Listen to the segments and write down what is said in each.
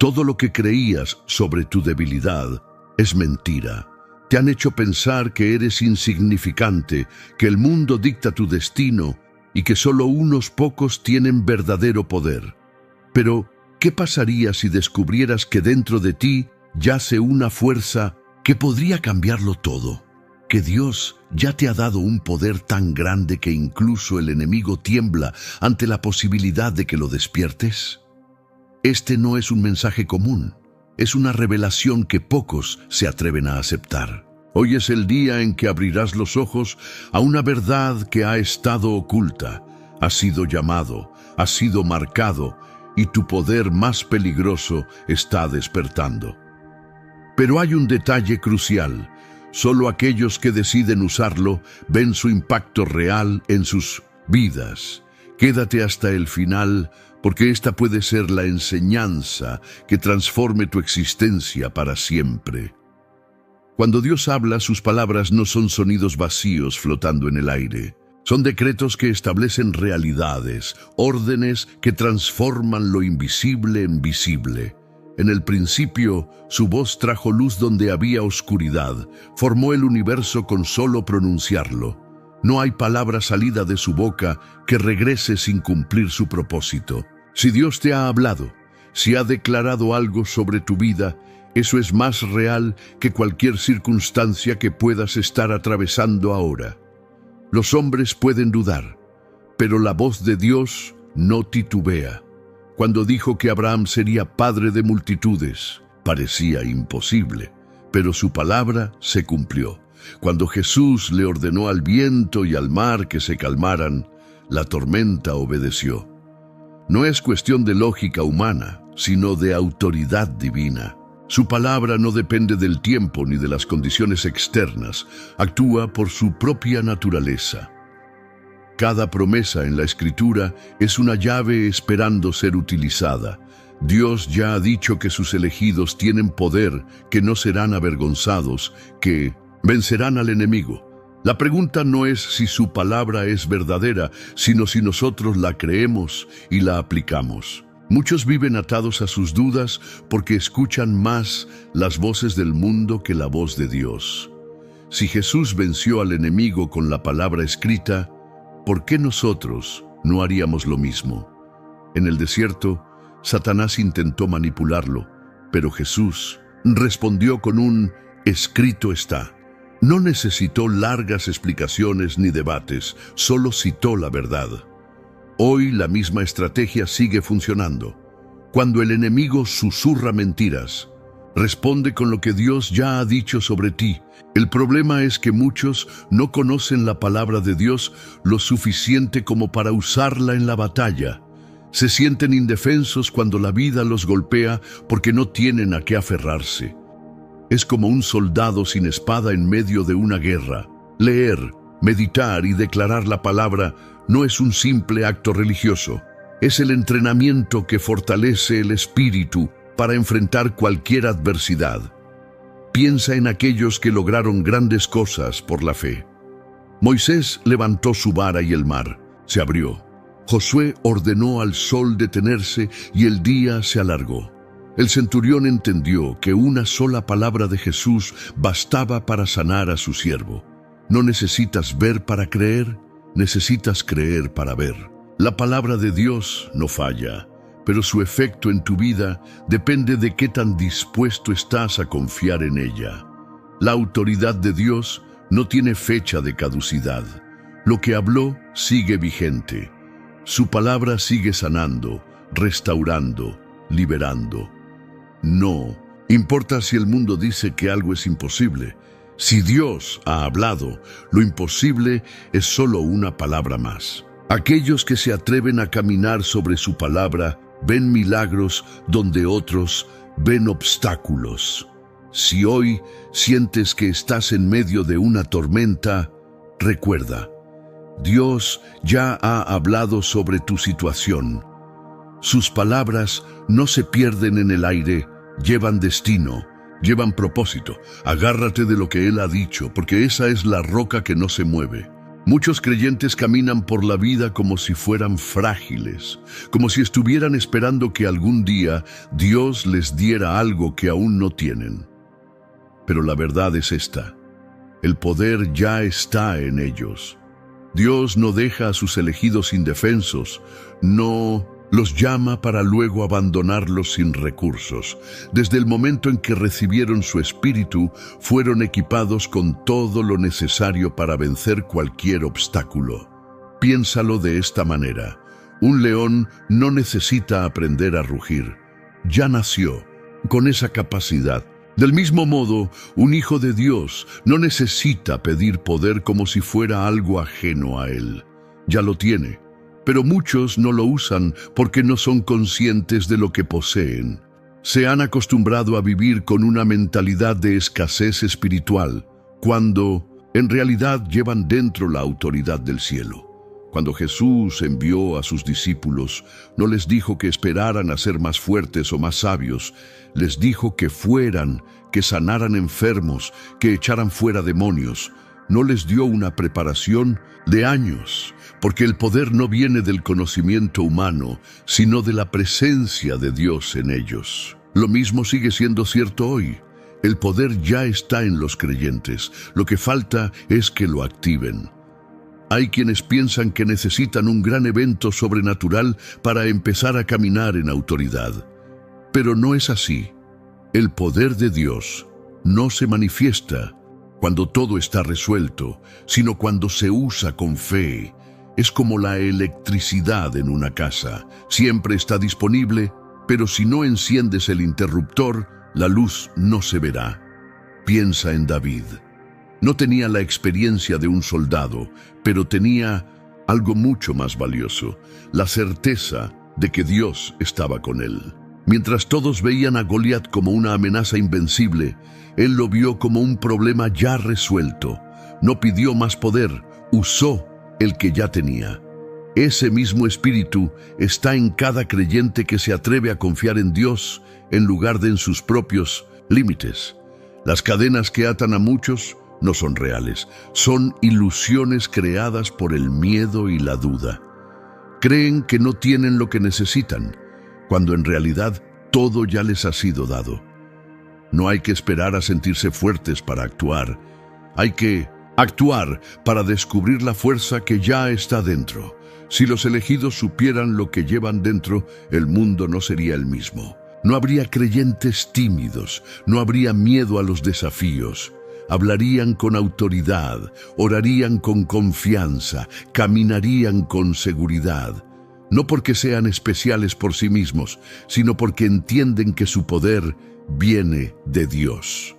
Todo lo que creías sobre tu debilidad es mentira. Te han hecho pensar que eres insignificante, que el mundo dicta tu destino y que solo unos pocos tienen verdadero poder. Pero, ¿qué pasaría si descubrieras que dentro de ti yace una fuerza que podría cambiarlo todo? Que Dios ya te ha dado un poder tan grande que incluso el enemigo tiembla ante la posibilidad de que lo despiertes. Este no es un mensaje común, es una revelación que pocos se atreven a aceptar. Hoy es el día en que abrirás los ojos a una verdad que ha estado oculta. Has sido llamado, has sido marcado y tu poder más peligroso está despertando. Pero hay un detalle crucial. Solo aquellos que deciden usarlo ven su impacto real en sus vidas. Quédate hasta el final, porque esta puede ser la enseñanza que transforme tu existencia para siempre. Cuando Dios habla, sus palabras no son sonidos vacíos flotando en el aire. Son decretos que establecen realidades, órdenes que transforman lo invisible en visible. En el principio, su voz trajo luz donde había oscuridad, formó el universo con solo pronunciarlo. No hay palabra salida de su boca que regrese sin cumplir su propósito. Si Dios te ha hablado, si ha declarado algo sobre tu vida, eso es más real que cualquier circunstancia que puedas estar atravesando ahora. Los hombres pueden dudar, pero la voz de Dios no titubea. Cuando dijo que Abraham sería padre de multitudes, parecía imposible, pero su palabra se cumplió. Cuando Jesús le ordenó al viento y al mar que se calmaran, la tormenta obedeció. No es cuestión de lógica humana, sino de autoridad divina. Su palabra no depende del tiempo ni de las condiciones externas, actúa por su propia naturaleza. Cada promesa en la Escritura es una llave esperando ser utilizada. Dios ya ha dicho que sus elegidos tienen poder, que no serán avergonzados, que vencerán al enemigo. La pregunta no es si su palabra es verdadera, sino si nosotros la creemos y la aplicamos. Muchos viven atados a sus dudas porque escuchan más las voces del mundo que la voz de Dios. Si Jesús venció al enemigo con la palabra escrita, ¿por qué nosotros no haríamos lo mismo? En el desierto, Satanás intentó manipularlo, pero Jesús respondió con un escrito está. No necesitó largas explicaciones ni debates, solo citó la verdad. Hoy la misma estrategia sigue funcionando. Cuando el enemigo susurra mentiras, responde con lo que Dios ya ha dicho sobre ti. El problema es que muchos no conocen la palabra de Dios lo suficiente como para usarla en la batalla. Se sienten indefensos cuando la vida los golpea porque no tienen a qué aferrarse. Es como un soldado sin espada en medio de una guerra. Leer, meditar y declarar la palabra no es un simple acto religioso. Es el entrenamiento que fortalece el espíritu para enfrentar cualquier adversidad. Piensa en aquellos que lograron grandes cosas por la fe. Moisés levantó su vara y el mar se abrió. Josué ordenó al sol detenerse y el día se alargó. El centurión entendió que una sola palabra de Jesús bastaba para sanar a su siervo. No necesitas ver para creer, necesitas creer para ver. La palabra de Dios no falla, pero su efecto en tu vida depende de qué tan dispuesto estás a confiar en ella. La autoridad de Dios no tiene fecha de caducidad. Lo que habló sigue vigente. Su palabra sigue sanando, restaurando, liberando. No importa si el mundo dice que algo es imposible. Si Dios ha hablado, lo imposible es solo una palabra más. Aquellos que se atreven a caminar sobre su palabra ven milagros donde otros ven obstáculos. Si hoy sientes que estás en medio de una tormenta, recuerda, Dios ya ha hablado sobre tu situación. Sus palabras no se pierden en el aire, llevan destino, llevan propósito. Agárrate de lo que Él ha dicho, porque esa es la roca que no se mueve. Muchos creyentes caminan por la vida como si fueran frágiles, como si estuvieran esperando que algún día Dios les diera algo que aún no tienen. Pero la verdad es esta: el poder ya está en ellos. Dios no deja a sus elegidos indefensos, no los llama para luego abandonarlos sin recursos. Desde el momento en que recibieron su espíritu, fueron equipados con todo lo necesario para vencer cualquier obstáculo. Piénsalo de esta manera: un león no necesita aprender a rugir. Ya nació con esa capacidad. Del mismo modo, un hijo de Dios no necesita pedir poder como si fuera algo ajeno a él. Ya lo tiene. Pero muchos no lo usan porque no son conscientes de lo que poseen. Se han acostumbrado a vivir con una mentalidad de escasez espiritual, cuando en realidad llevan dentro la autoridad del cielo. Cuando Jesús envió a sus discípulos, no les dijo que esperaran a ser más fuertes o más sabios. Les dijo que fueran, que sanaran enfermos, que echaran fuera demonios. No les dio una preparación de años, porque el poder no viene del conocimiento humano, sino de la presencia de Dios en ellos. Lo mismo sigue siendo cierto hoy. El poder ya está en los creyentes. Lo que falta es que lo activen. Hay quienes piensan que necesitan un gran evento sobrenatural para empezar a caminar en autoridad. Pero no es así. El poder de Dios no se manifiesta cuando todo está resuelto, sino cuando se usa con fe. Es como la electricidad en una casa. Siempre está disponible, pero si no enciendes el interruptor, la luz no se verá. Piensa en David. No tenía la experiencia de un soldado, pero tenía algo mucho más valioso: la certeza de que Dios estaba con él. Mientras todos veían a Goliat como una amenaza invencible, él lo vio como un problema ya resuelto. No pidió más poder, usó el que ya tenía. Ese mismo espíritu está en cada creyente que se atreve a confiar en Dios en lugar de en sus propios límites. Las cadenas que atan a muchos no son reales, son ilusiones creadas por el miedo y la duda. Creen que no tienen lo que necesitan, cuando en realidad todo ya les ha sido dado. No hay que esperar a sentirse fuertes para actuar. Hay que actuar para descubrir la fuerza que ya está dentro. Si los elegidos supieran lo que llevan dentro, el mundo no sería el mismo. No habría creyentes tímidos, no habría miedo a los desafíos. Hablarían con autoridad, orarían con confianza, caminarían con seguridad. No porque sean especiales por sí mismos, sino porque entienden que su poder viene de Dios.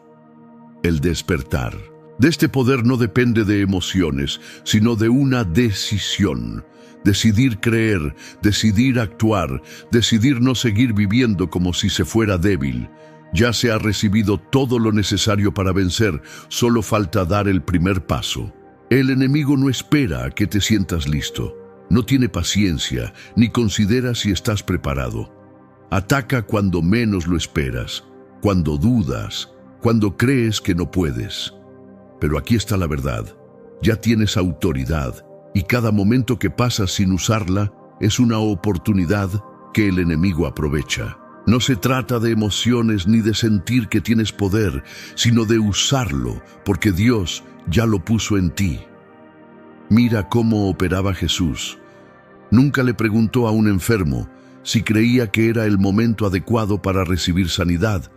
El despertar. De este poder no depende de emociones, sino de una decisión. Decidir creer, decidir actuar, decidir no seguir viviendo como si se fuera débil. Ya se ha recibido todo lo necesario para vencer, solo falta dar el primer paso. El enemigo no espera a que te sientas listo. No tiene paciencia, ni considera si estás preparado. Ataca cuando menos lo esperas, cuando dudas, cuando crees que no puedes. Pero aquí está la verdad: ya tienes autoridad, y cada momento que pasas sin usarla es una oportunidad que el enemigo aprovecha. No se trata de emociones ni de sentir que tienes poder, sino de usarlo, porque Dios ya lo puso en ti. Mira cómo operaba Jesús. Nunca le preguntó a un enfermo si creía que era el momento adecuado para recibir sanidad.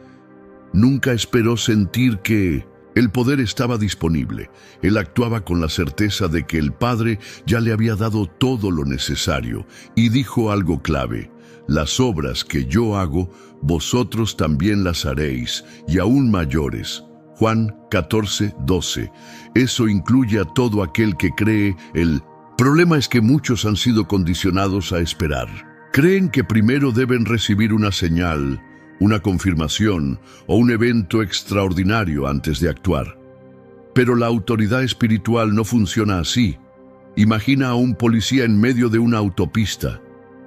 Nunca esperó sentir que el poder estaba disponible. Él actuaba con la certeza de que el Padre ya le había dado todo lo necesario, y dijo algo clave: las obras que yo hago, vosotros también las haréis, y aún mayores. Juan 14:12. Eso incluye a todo aquel que cree. El problema es que muchos han sido condicionados a esperar. Creen que primero deben recibir una señal, una confirmación o un evento extraordinario antes de actuar. Pero la autoridad espiritual no funciona así. Imagina a un policía en medio de una autopista.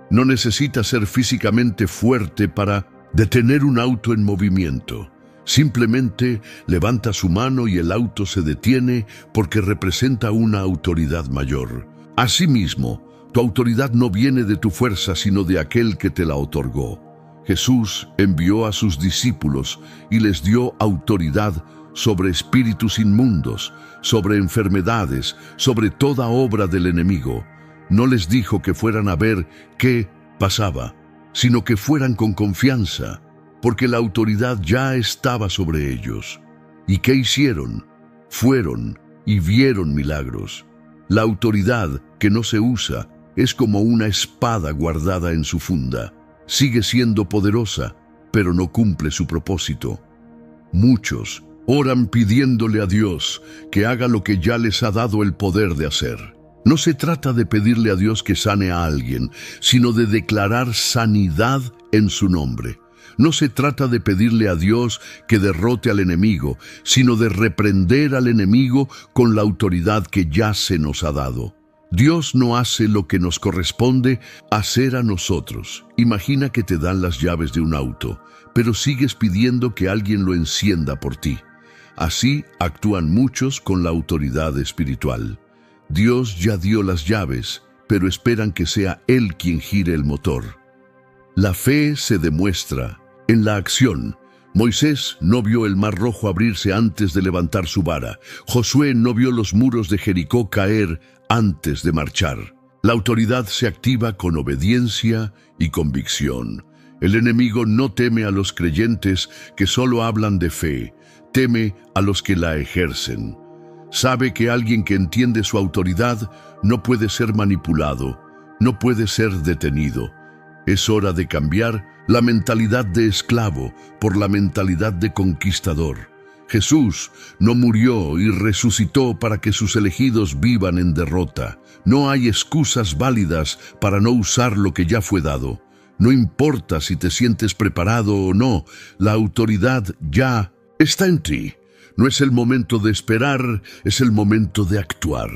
No necesita ser físicamente fuerte para detener un auto en movimiento. Simplemente levanta su mano y el auto se detiene porque representa una autoridad mayor. Asimismo, tu autoridad no viene de tu fuerza, sino de aquel que te la otorgó. Jesús envió a sus discípulos y les dio autoridad sobre espíritus inmundos, sobre enfermedades, sobre toda obra del enemigo. No les dijo que fueran a ver qué pasaba, sino que fueran con confianza, porque la autoridad ya estaba sobre ellos. ¿Y qué hicieron? Fueron y vieron milagros. La autoridad que no se usa es como una espada guardada en su funda. Sigue siendo poderosa, pero no cumple su propósito. Muchos oran pidiéndole a Dios que haga lo que ya les ha dado el poder de hacer. No se trata de pedirle a Dios que sane a alguien, sino de declarar sanidad en su nombre. No se trata de pedirle a Dios que derrote al enemigo, sino de reprender al enemigo con la autoridad que ya se nos ha dado. Dios no hace lo que nos corresponde hacer a nosotros. Imagina que te dan las llaves de un auto, pero sigues pidiendo que alguien lo encienda por ti. Así actúan muchos con la autoridad espiritual. Dios ya dio las llaves, pero esperan que sea Él quien gire el motor. La fe se demuestra en la acción. Moisés no vio el mar rojo abrirse antes de levantar su vara. Josué no vio los muros de Jericó caer antes de marchar. La autoridad se activa con obediencia y convicción. El enemigo no teme a los creyentes que solo hablan de fe, teme a los que la ejercen. Sabe que alguien que entiende su autoridad no puede ser manipulado, no puede ser detenido. Es hora de cambiar la mentalidad de esclavo por la mentalidad de conquistador. Jesús no murió y resucitó para que sus elegidos vivan en derrota. No hay excusas válidas para no usar lo que ya fue dado. No importa si te sientes preparado o no, la autoridad ya está en ti. No es el momento de esperar, es el momento de actuar.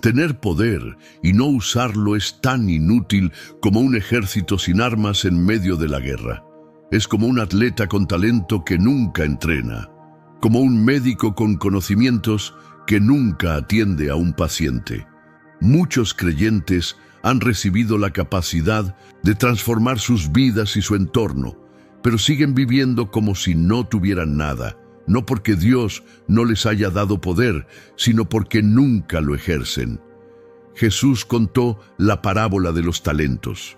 Tener poder y no usarlo es tan inútil como un ejército sin armas en medio de la guerra. Es como un atleta con talento que nunca entrena, como un médico con conocimientos que nunca atiende a un paciente. Muchos creyentes han recibido la capacidad de transformar sus vidas y su entorno, pero siguen viviendo como si no tuvieran nada. No porque Dios no les haya dado poder, sino porque nunca lo ejercen. Jesús contó la parábola de los talentos.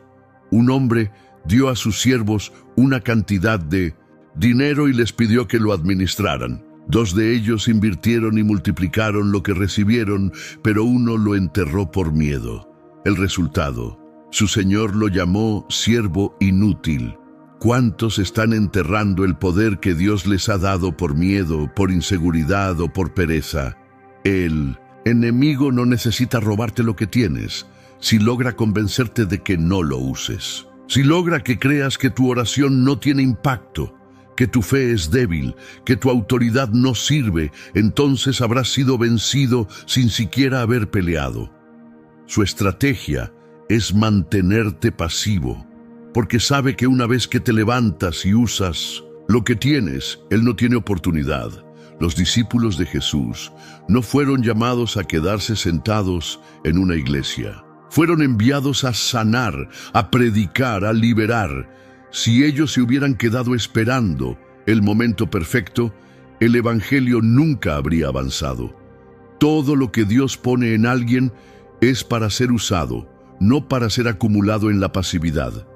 Un hombre dio a sus siervos una cantidad de dinero y les pidió que lo administraran. 2 de ellos invirtieron y multiplicaron lo que recibieron, pero uno lo enterró por miedo. El resultado, su señor lo llamó siervo inútil. ¿Cuántos están enterrando el poder que Dios les ha dado por miedo, por inseguridad o por pereza? El enemigo no necesita robarte lo que tienes, si logra convencerte de que no lo uses. Si logra que creas que tu oración no tiene impacto, que tu fe es débil, que tu autoridad no sirve, entonces habrás sido vencido sin siquiera haber peleado. Su estrategia es mantenerte pasivo, porque sabe que una vez que te levantas y usas lo que tienes, Él no tiene oportunidad. Los discípulos de Jesús no fueron llamados a quedarse sentados en una iglesia. Fueron enviados a sanar, a predicar, a liberar. Si ellos se hubieran quedado esperando el momento perfecto, el evangelio nunca habría avanzado. Todo lo que Dios pone en alguien es para ser usado, no para ser acumulado en la pasividad.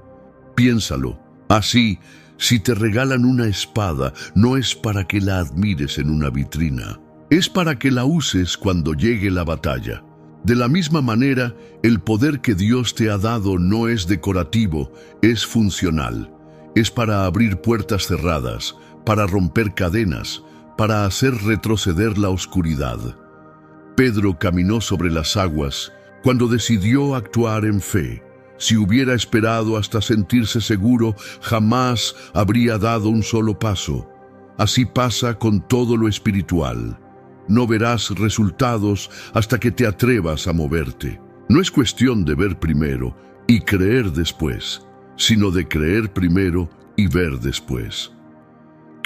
Piénsalo. Así, si te regalan una espada, no es para que la admires en una vitrina. Es para que la uses cuando llegue la batalla. De la misma manera, el poder que Dios te ha dado no es decorativo, es funcional. Es para abrir puertas cerradas, para romper cadenas, para hacer retroceder la oscuridad. Pedro caminó sobre las aguas cuando decidió actuar en fe. Si hubiera esperado hasta sentirse seguro, jamás habría dado un solo paso. Así pasa con todo lo espiritual. No verás resultados hasta que te atrevas a moverte. No es cuestión de ver primero y creer después, sino de creer primero y ver después.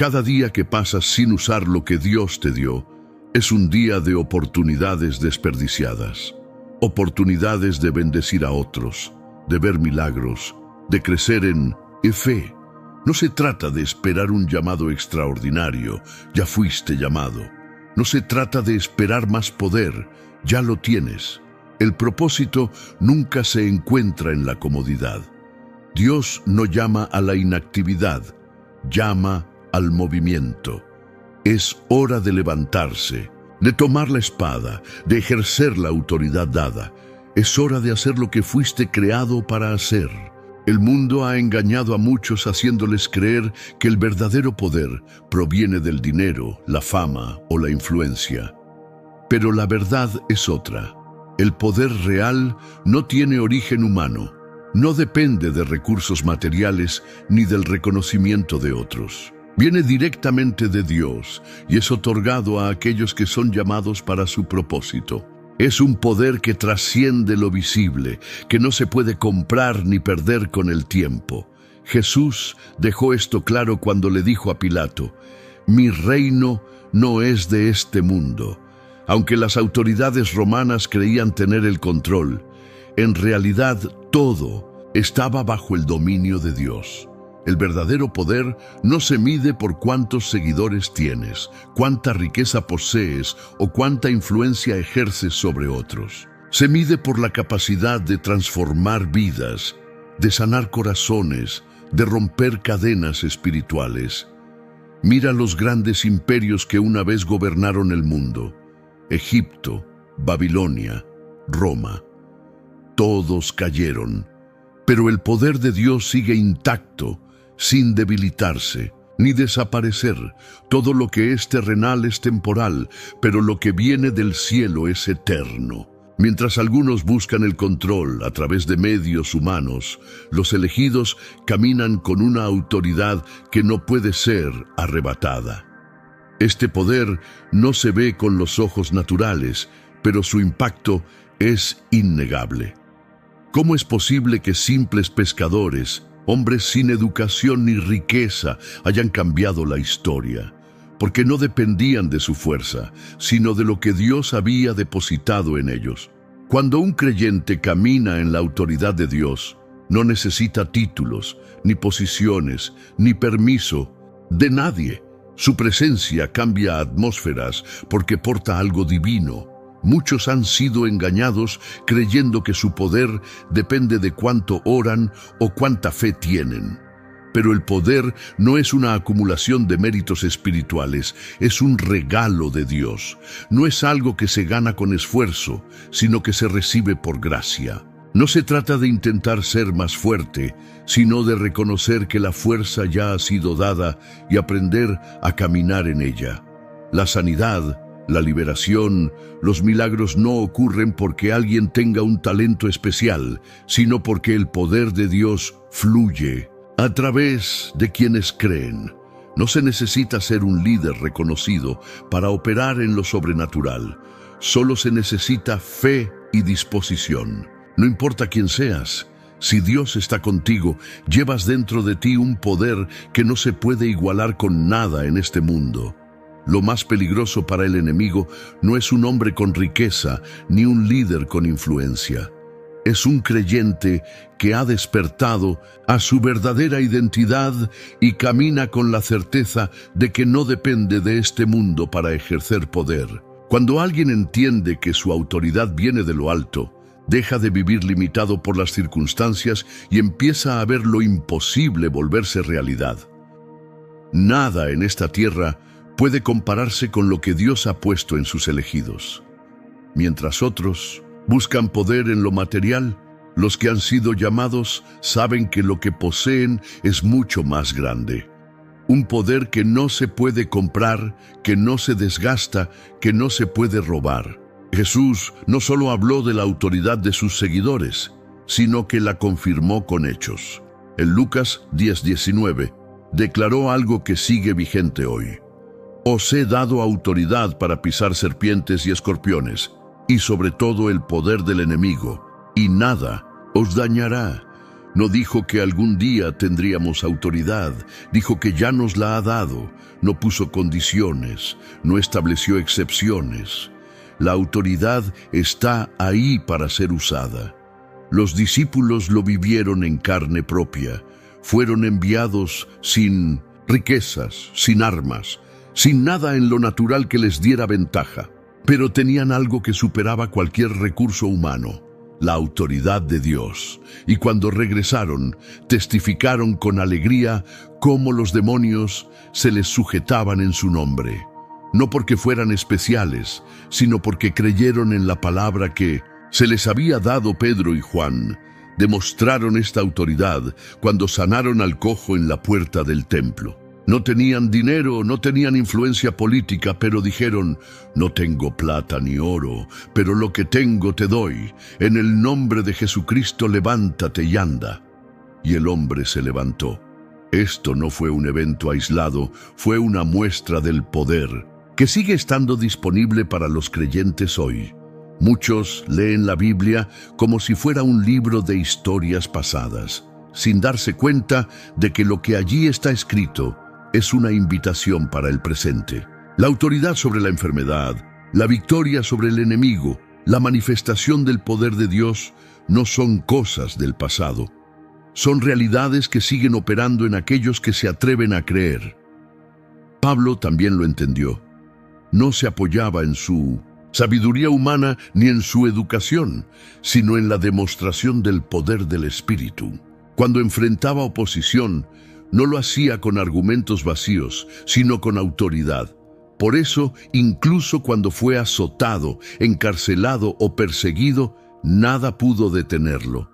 Cada día que pasas sin usar lo que Dios te dio es un día de oportunidades desperdiciadas. Oportunidades de bendecir a otros, de ver milagros, de crecer en fe. No se trata de esperar un llamado extraordinario, ya fuiste llamado. No se trata de esperar más poder, ya lo tienes. El propósito nunca se encuentra en la comodidad. Dios no llama a la inactividad, llama al movimiento. Es hora de levantarse, de tomar la espada, de ejercer la autoridad dada. Es hora de hacer lo que fuiste creado para hacer. El mundo ha engañado a muchos haciéndoles creer que el verdadero poder proviene del dinero, la fama o la influencia. Pero la verdad es otra. El poder real no tiene origen humano. No depende de recursos materiales ni del reconocimiento de otros. Viene directamente de Dios y es otorgado a aquellos que son llamados para su propósito. Es un poder que trasciende lo visible, que no se puede comprar ni perder con el tiempo. Jesús dejó esto claro cuando le dijo a Pilato: «Mi reino no es de este mundo». Aunque las autoridades romanas creían tener el control, en realidad todo estaba bajo el dominio de Dios. El verdadero poder no se mide por cuántos seguidores tienes, cuánta riqueza posees o cuánta influencia ejerces sobre otros. Se mide por la capacidad de transformar vidas, de sanar corazones, de romper cadenas espirituales. Mira los grandes imperios que una vez gobernaron el mundo: Egipto, Babilonia, Roma. Todos cayeron, pero el poder de Dios sigue intacto, sin debilitarse ni desaparecer. Todo lo que es terrenal es temporal, pero lo que viene del cielo es eterno. Mientras algunos buscan el control a través de medios humanos, los elegidos caminan con una autoridad que no puede ser arrebatada. Este poder no se ve con los ojos naturales, pero su impacto es innegable. ¿Cómo es posible que simples pescadores, hombres sin educación ni riqueza, hayan cambiado la historia? Porque no dependían de su fuerza, sino de lo que Dios había depositado en ellos. Cuando un creyente camina en la autoridad de Dios, no necesita títulos, ni posiciones, ni permiso de nadie. Su presencia cambia atmósferas porque porta algo divino. Muchos han sido engañados creyendo que su poder depende de cuánto oran o cuánta fe tienen. Pero el poder no es una acumulación de méritos espirituales, es un regalo de Dios. No es algo que se gana con esfuerzo, sino que se recibe por gracia. No se trata de intentar ser más fuerte, sino de reconocer que la fuerza ya ha sido dada y aprender a caminar en ella. La sanidad, la liberación, los milagros no ocurren porque alguien tenga un talento especial, sino porque el poder de Dios fluye a través de quienes creen. No se necesita ser un líder reconocido para operar en lo sobrenatural. Solo se necesita fe y disposición. No importa quién seas, si Dios está contigo, llevas dentro de ti un poder que no se puede igualar con nada en este mundo. Lo más peligroso para el enemigo no es un hombre con riqueza ni un líder con influencia. Es un creyente que ha despertado a su verdadera identidad y camina con la certeza de que no depende de este mundo para ejercer poder. Cuando alguien entiende que su autoridad viene de lo alto, deja de vivir limitado por las circunstancias y empieza a ver lo imposible volverse realidad. Nada en esta tierra puede compararse con lo que Dios ha puesto en sus elegidos. Mientras otros buscan poder en lo material, los que han sido llamados saben que lo que poseen es mucho más grande. Un poder que no se puede comprar, que no se desgasta, que no se puede robar. Jesús no solo habló de la autoridad de sus seguidores, sino que la confirmó con hechos. En Lucas 10:19 declaró algo que sigue vigente hoy. Os he dado autoridad para pisar serpientes y escorpiones, y sobre todo el poder del enemigo, y nada os dañará. No dijo que algún día tendríamos autoridad, dijo que ya nos la ha dado. no puso condiciones, no estableció excepciones. La autoridad está ahí para ser usada. Los discípulos lo vivieron en carne propia. Fueron enviados sin riquezas, sin armas, sin nada en lo natural que les diera ventaja. Pero tenían algo que superaba cualquier recurso humano: la autoridad de Dios. Y cuando regresaron, testificaron con alegría cómo los demonios se les sujetaban en su nombre. No porque fueran especiales, sino porque creyeron en la palabra que se les había dado Pedro y Juan. Demostraron esta autoridad cuando sanaron al cojo en la puerta del templo. No tenían dinero, no tenían influencia política, pero dijeron: no tengo plata ni oro, pero lo que tengo te doy. En el nombre de Jesucristo, levántate y anda. Y el hombre se levantó. Esto no fue un evento aislado, fue una muestra del poder que sigue estando disponible para los creyentes hoy. Muchos leen la Biblia como si fuera un libro de historias pasadas, sin darse cuenta de que lo que allí está escrito es una invitación para el presente. La autoridad sobre la enfermedad, la victoria sobre el enemigo, la manifestación del poder de Dios no son cosas del pasado. Son realidades que siguen operando en aquellos que se atreven a creer. Pablo también lo entendió. No se apoyaba en su sabiduría humana ni en su educación, sino en la demostración del poder del Espíritu. Cuando enfrentaba oposición, no lo hacía con argumentos vacíos, sino con autoridad. Por eso, incluso cuando fue azotado, encarcelado o perseguido, nada pudo detenerlo.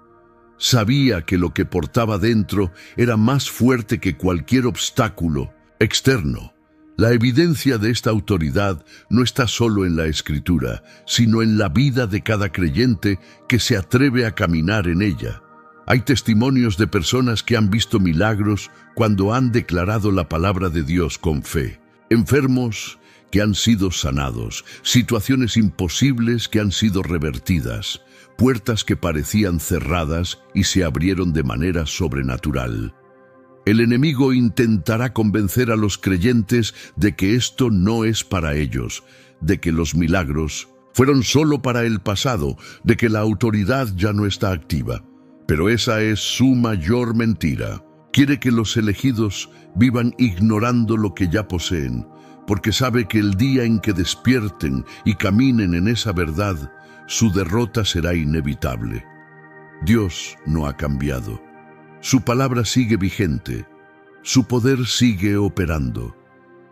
Sabía que lo que portaba dentro era más fuerte que cualquier obstáculo externo. La evidencia de esta autoridad no está solo en la Escritura, sino en la vida de cada creyente que se atreve a caminar en ella. Hay testimonios de personas que han visto milagros cuando han declarado la palabra de Dios con fe. Enfermos que han sido sanados, situaciones imposibles que han sido revertidas, puertas que parecían cerradas y se abrieron de manera sobrenatural. El enemigo intentará convencer a los creyentes de que esto no es para ellos, de que los milagros fueron solo para el pasado, de que la autoridad ya no está activa. Pero esa es su mayor mentira. Quiere que los elegidos vivan ignorando lo que ya poseen, porque sabe que el día en que despierten y caminen en esa verdad, su derrota será inevitable. Dios no ha cambiado. Su palabra sigue vigente, su poder sigue operando.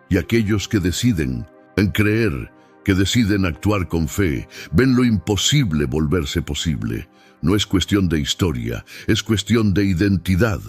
Y aquellos que deciden en creer, que deciden actuar con fe, ven lo imposible volverse posible. No es cuestión de historia, es cuestión de identidad.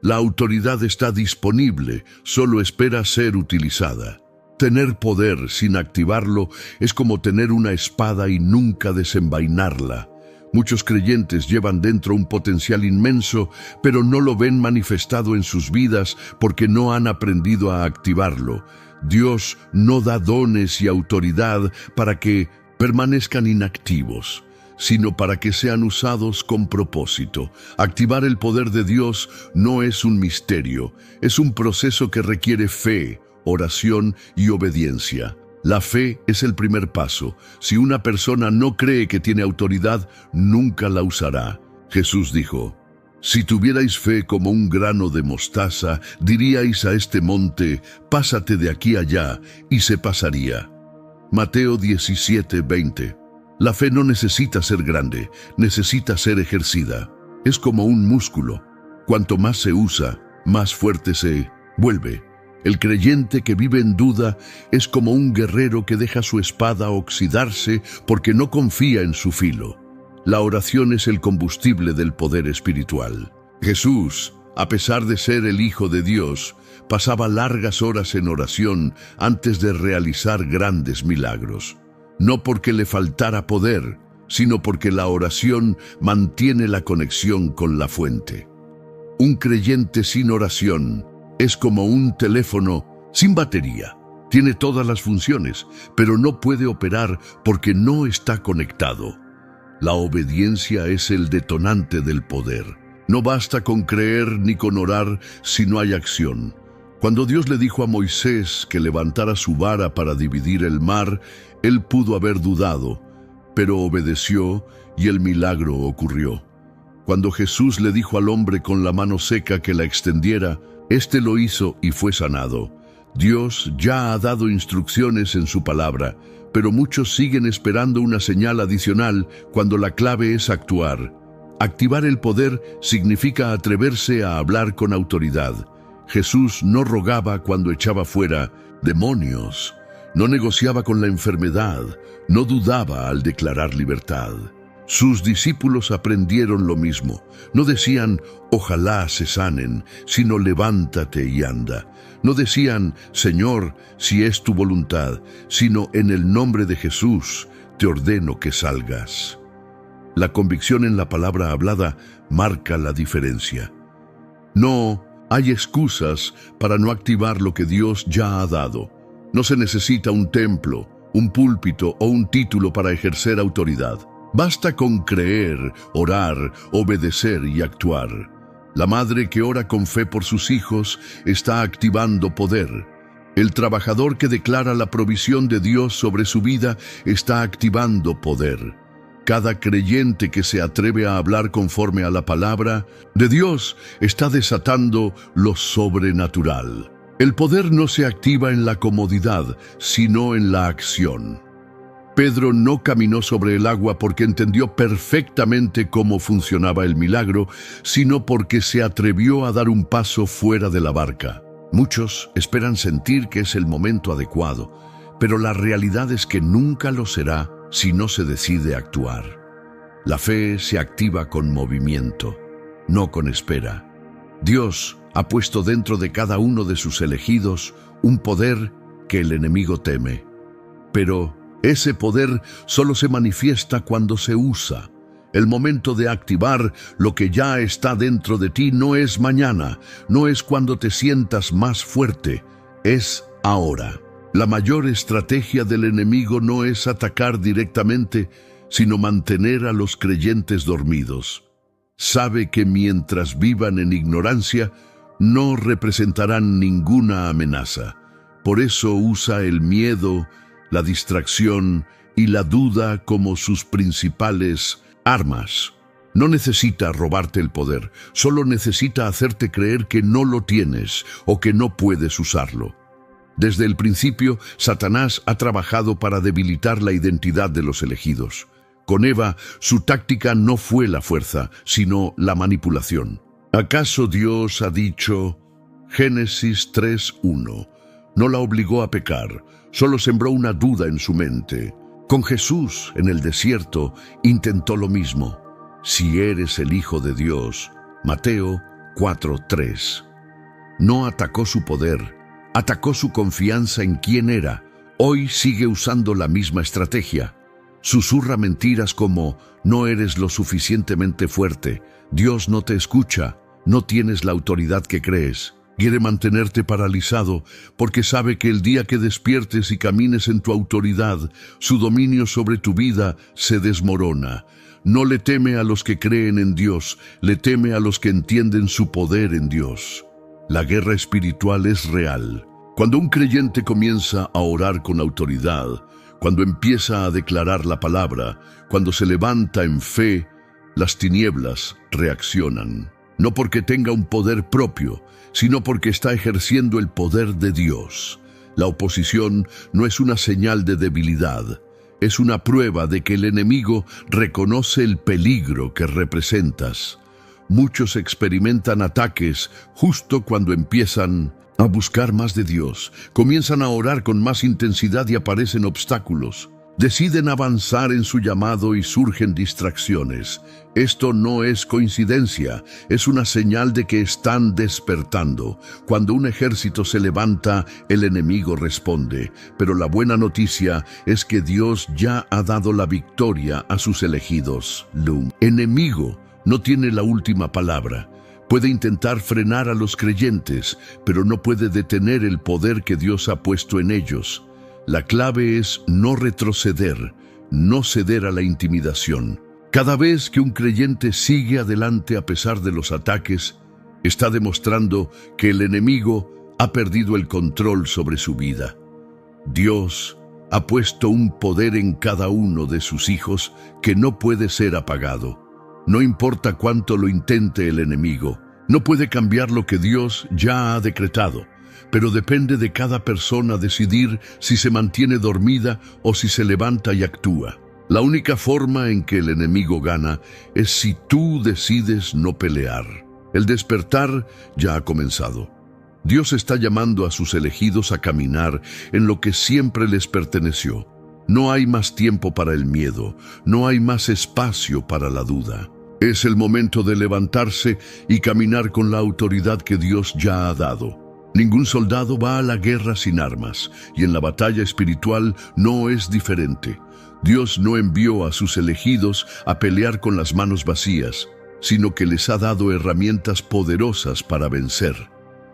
La autoridad está disponible, solo espera ser utilizada. Tener poder sin activarlo es como tener una espada y nunca desenvainarla. Muchos creyentes llevan dentro un potencial inmenso, pero no lo ven manifestado en sus vidas porque no han aprendido a activarlo. Dios no da dones y autoridad para que permanezcan inactivos, sino para que sean usados con propósito. Activar el poder de Dios no es un misterio, es un proceso que requiere fe, oración y obediencia. La fe es el primer paso. Si una persona no cree que tiene autoridad, nunca la usará. Jesús dijo: si tuvierais fe como un grano de mostaza, diríais a este monte: pásate de aquí allá, y se pasaría. Mateo 17:20. La fe no necesita ser grande, necesita ser ejercida. Es como un músculo. Cuanto más se usa, más fuerte se vuelve. El creyente que vive en duda es como un guerrero que deja su espada oxidarse porque no confía en su filo. La oración es el combustible del poder espiritual. Jesús, a pesar de ser el Hijo de Dios, pasaba largas horas en oración antes de realizar grandes milagros. No porque le faltara poder, sino porque la oración mantiene la conexión con la fuente. Un creyente sin oración es como un teléfono sin batería. Tiene todas las funciones, pero no puede operar porque no está conectado. La obediencia es el detonante del poder. No basta con creer ni con orar si no hay acción. Cuando Dios le dijo a Moisés que levantara su vara para dividir el mar, él pudo haber dudado, pero obedeció y el milagro ocurrió. Cuando Jesús le dijo al hombre con la mano seca que la extendiera, éste lo hizo y fue sanado. Dios ya ha dado instrucciones en su palabra, pero muchos siguen esperando una señal adicional cuando la clave es actuar. Activar el poder significa atreverse a hablar con autoridad. Jesús no rogaba cuando echaba fuera demonios, no negociaba con la enfermedad, no dudaba al declarar libertad. Sus discípulos aprendieron lo mismo. No decían, ojalá se sanen, sino levántate y anda. No decían, Señor, si es tu voluntad, sino en el nombre de Jesús, te ordeno que salgas. La convicción en la palabra hablada marca la diferencia. No hay excusas para no activar lo que Dios ya ha dado. No se necesita un templo, un púlpito o un título para ejercer autoridad. Basta con creer, orar, obedecer y actuar. La madre que ora con fe por sus hijos está activando poder. El trabajador que declara la provisión de Dios sobre su vida está activando poder. Cada creyente que se atreve a hablar conforme a la palabra de Dios está desatando lo sobrenatural. El poder no se activa en la comodidad, sino en la acción. Pedro no caminó sobre el agua porque entendió perfectamente cómo funcionaba el milagro, sino porque se atrevió a dar un paso fuera de la barca. Muchos esperan sentir que es el momento adecuado, pero la realidad es que nunca lo será si no se decide actuar. La fe se activa con movimiento, no con espera. Dios ha puesto dentro de cada uno de sus elegidos un poder que el enemigo teme. Pero ese poder solo se manifiesta cuando se usa. El momento de activar lo que ya está dentro de ti no es mañana, no es cuando te sientas más fuerte, es ahora. La mayor estrategia del enemigo no es atacar directamente, sino mantener a los creyentes dormidos. Sabe que mientras vivan en ignorancia, no representarán ninguna amenaza. Por eso usa el miedo, la distracción y la duda como sus principales armas. No necesita robarte el poder, solo necesita hacerte creer que no lo tienes o que no puedes usarlo. Desde el principio, Satanás ha trabajado para debilitar la identidad de los elegidos. Con Eva, su táctica no fue la fuerza, sino la manipulación. ¿Acaso Dios ha dicho, Génesis 3:1, no la obligó a pecar, solo sembró una duda en su mente? Con Jesús, en el desierto, intentó lo mismo. Si eres el Hijo de Dios, Mateo 4:3. No atacó su poder, atacó su confianza en quién era. Hoy sigue usando la misma estrategia. Susurra mentiras como, no eres lo suficientemente fuerte, Dios no te escucha, no tienes la autoridad que crees. Quiere mantenerte paralizado porque sabe que el día que despiertes y camines en tu autoridad, su dominio sobre tu vida se desmorona. No le teme a los que creen en Dios, le teme a los que entienden su poder en Dios. La guerra espiritual es real. Cuando un creyente comienza a orar con autoridad, cuando empieza a declarar la palabra, cuando se levanta en fe, las tinieblas reaccionan. No porque tenga un poder propio, sino porque está ejerciendo el poder de Dios. La oposición no es una señal de debilidad, es una prueba de que el enemigo reconoce el peligro que representas. Muchos experimentan ataques justo cuando empiezan a buscar más de Dios, comienzan a orar con más intensidad y aparecen obstáculos. Deciden avanzar en su llamado y surgen distracciones. Esto no es coincidencia, es una señal de que están despertando. Cuando un ejército se levanta, el enemigo responde. Pero la buena noticia es que Dios ya ha dado la victoria a sus elegidos. Enemigo no tiene la última palabra. Puede intentar frenar a los creyentes, pero no puede detener el poder que Dios ha puesto en ellos. La clave es no retroceder, no ceder a la intimidación. Cada vez que un creyente sigue adelante a pesar de los ataques, está demostrando que el enemigo ha perdido el control sobre su vida. Dios ha puesto un poder en cada uno de sus hijos que no puede ser apagado. No importa cuánto lo intente el enemigo, no puede cambiar lo que Dios ya ha decretado, pero depende de cada persona decidir si se mantiene dormida o si se levanta y actúa. La única forma en que el enemigo gana es si tú decides no pelear. El despertar ya ha comenzado. Dios está llamando a sus elegidos a caminar en lo que siempre les perteneció. No hay más tiempo para el miedo, no hay más espacio para la duda. Es el momento de levantarse y caminar con la autoridad que Dios ya ha dado. Ningún soldado va a la guerra sin armas, y en la batalla espiritual no es diferente. Dios no envió a sus elegidos a pelear con las manos vacías, sino que les ha dado herramientas poderosas para vencer.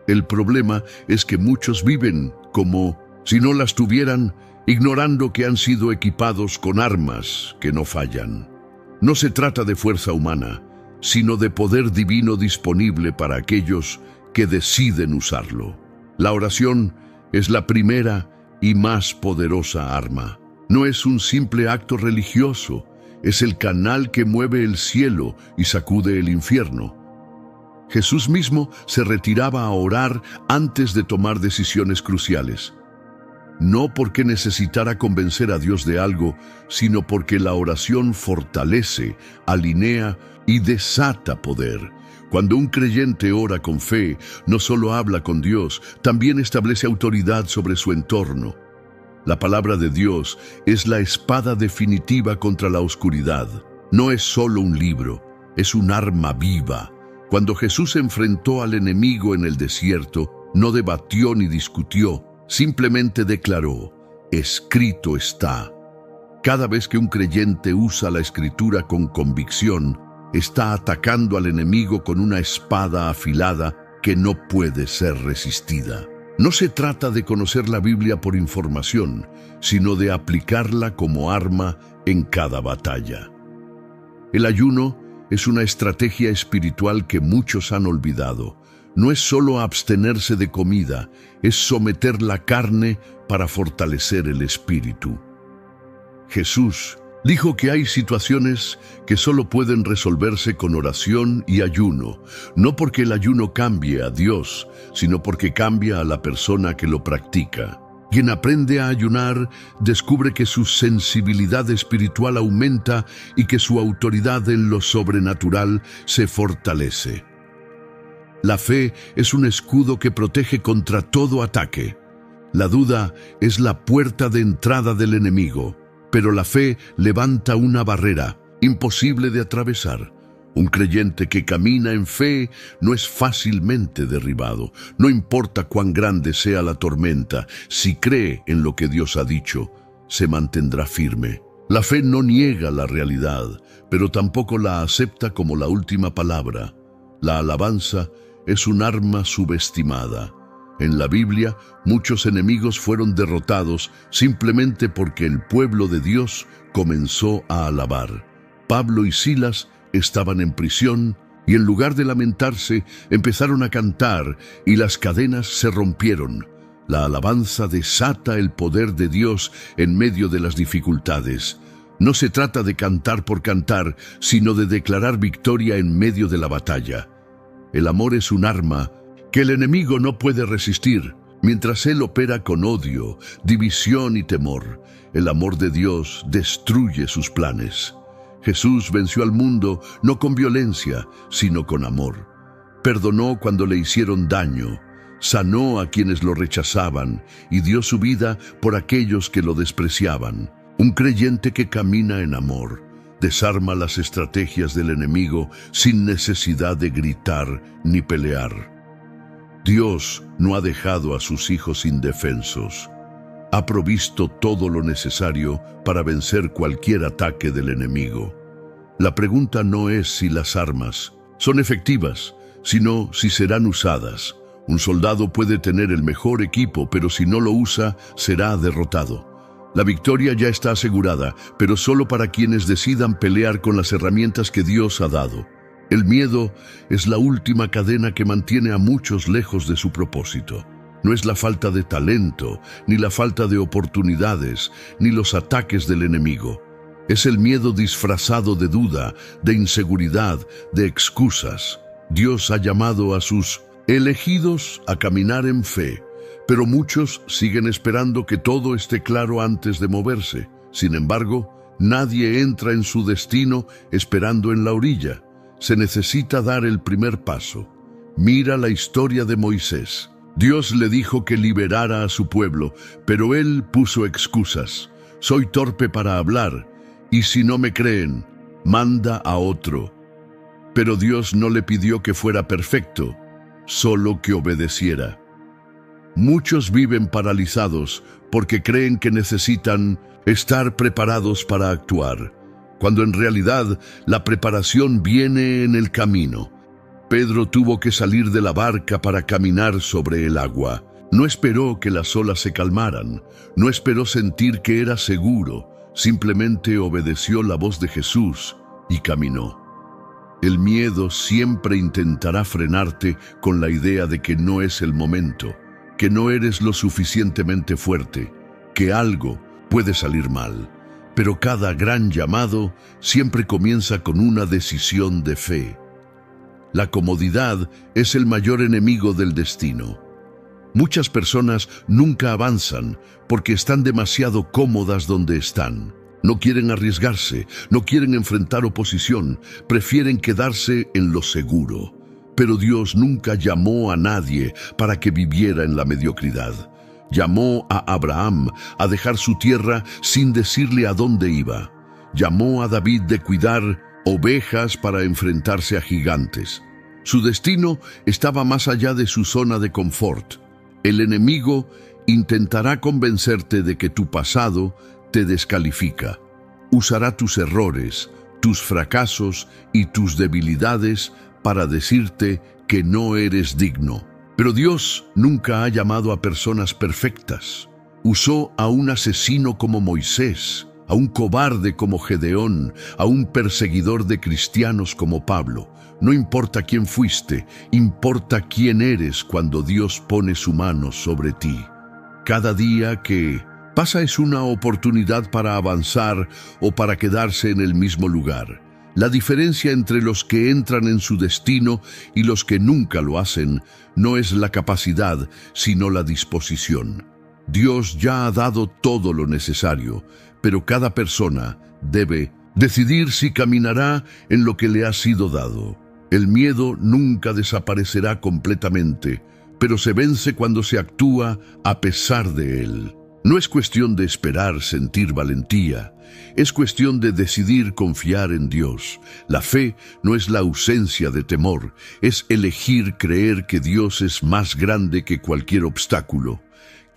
El problema es que muchos viven como si no las tuvieran, ignorando que han sido equipados con armas que no fallan. No se trata de fuerza humana, sino de poder divino disponible para aquellos que deciden usarlo. La oración es la primera y más poderosa arma. No es un simple acto religioso, es el canal que mueve el cielo y sacude el infierno. Jesús mismo se retiraba a orar antes de tomar decisiones cruciales. No porque necesitara convencer a Dios de algo, sino porque la oración fortalece, alinea y desata poder. Cuando un creyente ora con fe, no solo habla con Dios, también establece autoridad sobre su entorno. La palabra de Dios es la espada definitiva contra la oscuridad. No es solo un libro, es un arma viva. Cuando Jesús enfrentó al enemigo en el desierto, no debatió ni discutió, simplemente declaró: escrito está. Cada vez que un creyente usa la Escritura con convicción, está atacando al enemigo con una espada afilada que no puede ser resistida. No se trata de conocer la Biblia por información, sino de aplicarla como arma en cada batalla. El ayuno es una estrategia espiritual que muchos han olvidado. No es solo abstenerse de comida, es someter la carne para fortalecer el espíritu. Jesús dijo que hay situaciones que solo pueden resolverse con oración y ayuno, no porque el ayuno cambie a Dios, sino porque cambia a la persona que lo practica. Quien aprende a ayunar descubre que su sensibilidad espiritual aumenta y que su autoridad en lo sobrenatural se fortalece. La fe es un escudo que protege contra todo ataque. La duda es la puerta de entrada del enemigo, pero la fe levanta una barrera imposible de atravesar. Un creyente que camina en fe no es fácilmente derribado. No importa cuán grande sea la tormenta, si cree en lo que Dios ha dicho, se mantendrá firme. La fe no niega la realidad, pero tampoco la acepta como la última palabra. La alabanza es un arma subestimada. En la Biblia, muchos enemigos fueron derrotados simplemente porque el pueblo de Dios comenzó a alabar. Pablo y Silas estaban en prisión y en lugar de lamentarse, empezaron a cantar y las cadenas se rompieron. La alabanza desata el poder de Dios en medio de las dificultades. No se trata de cantar por cantar, sino de declarar victoria en medio de la batalla. El amor es un arma que el enemigo no puede resistir. Mientras él opera con odio, división y temor, el amor de Dios destruye sus planes. Jesús venció al mundo no con violencia, sino con amor. Perdonó cuando le hicieron daño, sanó a quienes lo rechazaban y dio su vida por aquellos que lo despreciaban. Un creyente que camina en amor desarma las estrategias del enemigo sin necesidad de gritar ni pelear. Dios no ha dejado a sus hijos indefensos. Ha provisto todo lo necesario para vencer cualquier ataque del enemigo. La pregunta no es si las armas son efectivas, sino si serán usadas. Un soldado puede tener el mejor equipo, pero si no lo usa, será derrotado. La victoria ya está asegurada, pero solo para quienes decidan pelear con las herramientas que Dios ha dado. El miedo es la última cadena que mantiene a muchos lejos de su propósito. No es la falta de talento, ni la falta de oportunidades, ni los ataques del enemigo. Es el miedo disfrazado de duda, de inseguridad, de excusas. Dios ha llamado a sus elegidos a caminar en fe, pero muchos siguen esperando que todo esté claro antes de moverse. Sin embargo, nadie entra en su destino esperando en la orilla. Se necesita dar el primer paso. Mira la historia de Moisés. Dios le dijo que liberara a su pueblo, pero él puso excusas. Soy torpe para hablar, y si no me creen, manda a otro. Pero Dios no le pidió que fuera perfecto, solo que obedeciera. Muchos viven paralizados porque creen que necesitan estar preparados para actuar, cuando en realidad la preparación viene en el camino. Pedro tuvo que salir de la barca para caminar sobre el agua. No esperó que las olas se calmaran, no esperó sentir que era seguro, simplemente obedeció la voz de Jesús y caminó. El miedo siempre intentará frenarte con la idea de que no es el momento, que no eres lo suficientemente fuerte, que algo puede salir mal. Pero cada gran llamado siempre comienza con una decisión de fe. La comodidad es el mayor enemigo del destino. Muchas personas nunca avanzan porque están demasiado cómodas donde están. No quieren arriesgarse, no quieren enfrentar oposición, prefieren quedarse en lo seguro. Pero Dios nunca llamó a nadie para que viviera en la mediocridad. Llamó a Abraham a dejar su tierra sin decirle a dónde iba. Llamó a David de cuidar ovejas para enfrentarse a gigantes. Su destino estaba más allá de su zona de confort. El enemigo intentará convencerte de que tu pasado te descalifica. Usará tus errores, tus fracasos y tus debilidades para decirte que no eres digno. Pero Dios nunca ha llamado a personas perfectas. Usó a un asesino como Moisés, a un cobarde como Gedeón, a un perseguidor de cristianos como Pablo. No importa quién fuiste, importa quién eres cuando Dios pone su mano sobre ti. Cada día que pasa es una oportunidad para avanzar o para quedarse en el mismo lugar. La diferencia entre los que entran en su destino y los que nunca lo hacen no es la capacidad, sino la disposición. Dios ya ha dado todo lo necesario, pero cada persona debe decidir si caminará en lo que le ha sido dado. El miedo nunca desaparecerá completamente, pero se vence cuando se actúa a pesar de él. No es cuestión de esperar sentir valentía, es cuestión de decidir confiar en Dios. La fe no es la ausencia de temor, es elegir creer que Dios es más grande que cualquier obstáculo.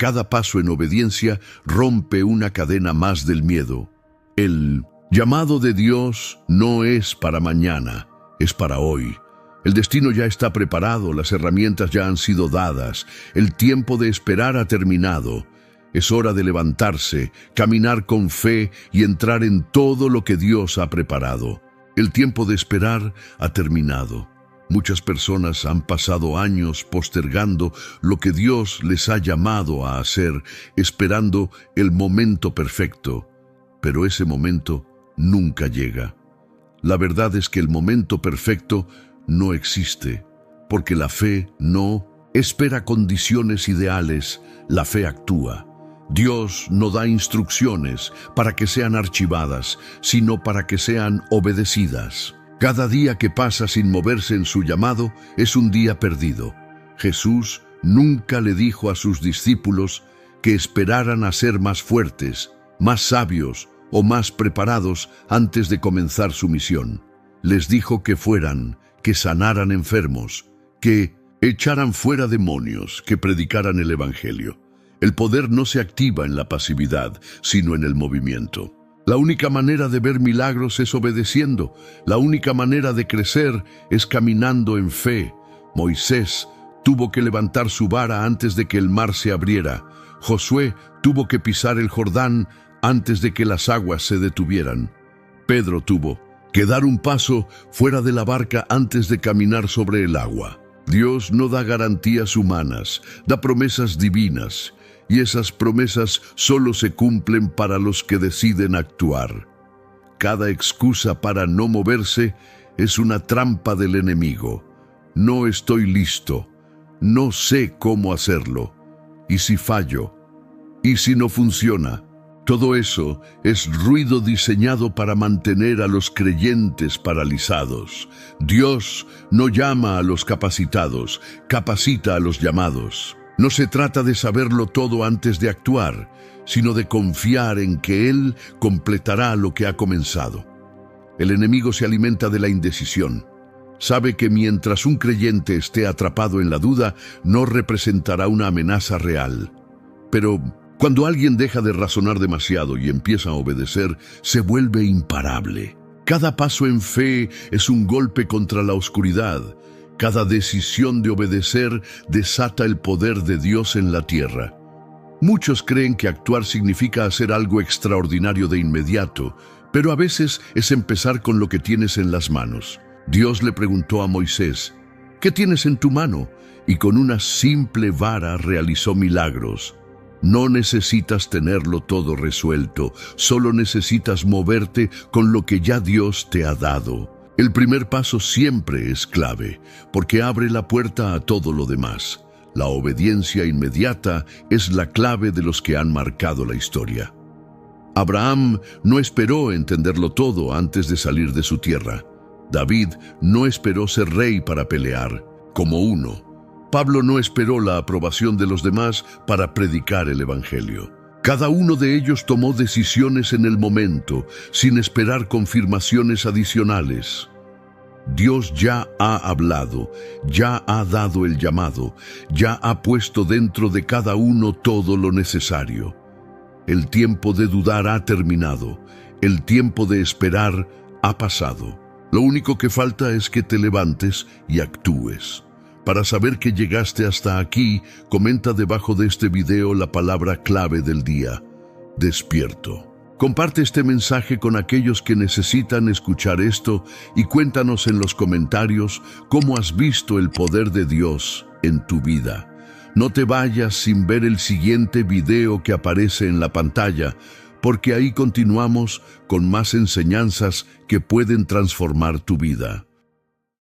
Cada paso en obediencia rompe una cadena más del miedo. El llamado de Dios no es para mañana, es para hoy. El destino ya está preparado, las herramientas ya han sido dadas, el tiempo de esperar ha terminado. Es hora de levantarse, caminar con fe y entrar en todo lo que Dios ha preparado. El tiempo de esperar ha terminado. Muchas personas han pasado años postergando lo que Dios les ha llamado a hacer, esperando el momento perfecto. Pero ese momento nunca llega. La verdad es que el momento perfecto no existe, porque la fe no espera condiciones ideales, la fe actúa. Dios no da instrucciones para que sean archivadas, sino para que sean obedecidas. Cada día que pasa sin moverse en su llamado es un día perdido. Jesús nunca le dijo a sus discípulos que esperaran a ser más fuertes, más sabios o más preparados antes de comenzar su misión. Les dijo que fueran, que sanaran enfermos, que echaran fuera demonios, que predicaran el Evangelio. El poder no se activa en la pasividad, sino en el movimiento. La única manera de ver milagros es obedeciendo. La única manera de crecer es caminando en fe. Moisés tuvo que levantar su vara antes de que el mar se abriera. Josué tuvo que pisar el Jordán antes de que las aguas se detuvieran. Pedro tuvo que dar un paso fuera de la barca antes de caminar sobre el agua. Dios no da garantías humanas, da promesas divinas, y esas promesas solo se cumplen para los que deciden actuar. Cada excusa para no moverse es una trampa del enemigo. No estoy listo, no sé cómo hacerlo, y si fallo, y si no funciona. Todo eso es ruido diseñado para mantener a los creyentes paralizados. Dios no llama a los capacitados, capacita a los llamados. No se trata de saberlo todo antes de actuar, sino de confiar en que Él completará lo que ha comenzado. El enemigo se alimenta de la indecisión. Sabe que mientras un creyente esté atrapado en la duda, no representará una amenaza real. Pero cuando alguien deja de razonar demasiado y empieza a obedecer, se vuelve imparable. Cada paso en fe es un golpe contra la oscuridad. Cada decisión de obedecer desata el poder de Dios en la tierra. Muchos creen que actuar significa hacer algo extraordinario de inmediato, pero a veces es empezar con lo que tienes en las manos. Dios le preguntó a Moisés, ¿qué tienes en tu mano? Y con una simple vara realizó milagros. No necesitas tenerlo todo resuelto, solo necesitas moverte con lo que ya Dios te ha dado. El primer paso siempre es clave, porque abre la puerta a todo lo demás. La obediencia inmediata es la clave de los que han marcado la historia. Abraham no esperó entenderlo todo antes de salir de su tierra. David no esperó ser rey para pelear, como uno. Pablo no esperó la aprobación de los demás para predicar el Evangelio. Cada uno de ellos tomó decisiones en el momento, sin esperar confirmaciones adicionales. Dios ya ha hablado, ya ha dado el llamado, ya ha puesto dentro de cada uno todo lo necesario. El tiempo de dudar ha terminado, el tiempo de esperar ha pasado. Lo único que falta es que te levantes y actúes. Para saber que llegaste hasta aquí, comenta debajo de este video la palabra clave del día: despierto. Comparte este mensaje con aquellos que necesitan escuchar esto y cuéntanos en los comentarios cómo has visto el poder de Dios en tu vida. No te vayas sin ver el siguiente video que aparece en la pantalla, porque ahí continuamos con más enseñanzas que pueden transformar tu vida.